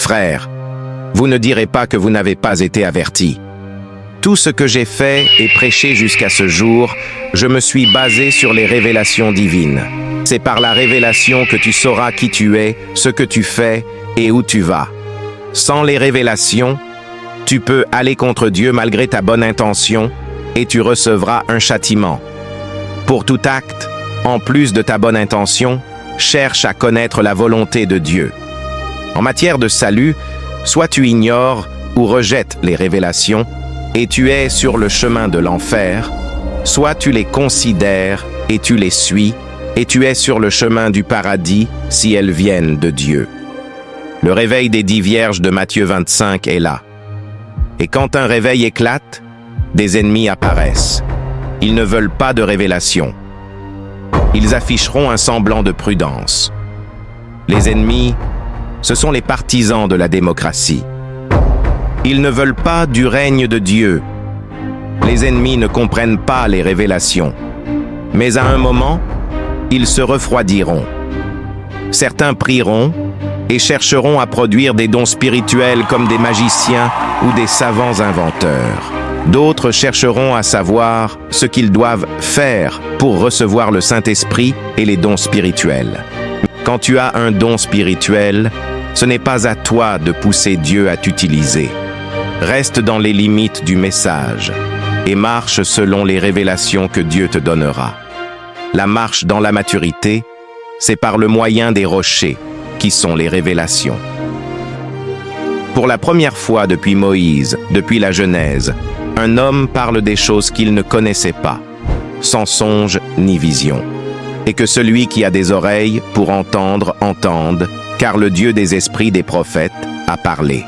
Frères, vous ne direz pas que vous n'avez pas été avertis. Tout ce que j'ai fait et prêché jusqu'à ce jour, je me suis basé sur les révélations divines. C'est par la révélation que tu sauras qui tu es, ce que tu fais et où tu vas. Sans les révélations, tu peux aller contre Dieu malgré ta bonne intention et tu recevras un châtiment. Pour tout acte, en plus de ta bonne intention, cherche à connaître la volonté de Dieu. En matière de salut, soit tu ignores ou rejettes les révélations et tu es sur le chemin de l'enfer, soit tu les considères et tu les suis et tu es sur le chemin du paradis si elles viennent de Dieu. Le réveil des 10 vierges de Matthieu 25 est là. Et quand un réveil éclate, des ennemis apparaissent. Ils ne veulent pas de révélation. Ils afficheront un semblant de prudence. Les ennemis, ce sont les partisans de la démocratie. Ils ne veulent pas du règne de Dieu. Les ennemis ne comprennent pas les révélations. Mais à un moment, ils se refroidiront. Certains prieront et chercheront à produire des dons spirituels comme des magiciens ou des savants inventeurs. D'autres chercheront à savoir ce qu'ils doivent faire pour recevoir le Saint-Esprit et les dons spirituels. Quand tu as un don spirituel, ce n'est pas à toi de pousser Dieu à t'utiliser. Reste dans les limites du message et marche selon les révélations que Dieu te donnera. La marche dans la maturité, c'est par le moyen des rochers, qui sont les révélations. Pour la première fois depuis Moïse, depuis la Genèse, un homme parle des choses qu'il ne connaissait pas, sans songe ni vision. Et que celui qui a des oreilles pour entendre, entende, car le Dieu des esprits des prophètes a parlé.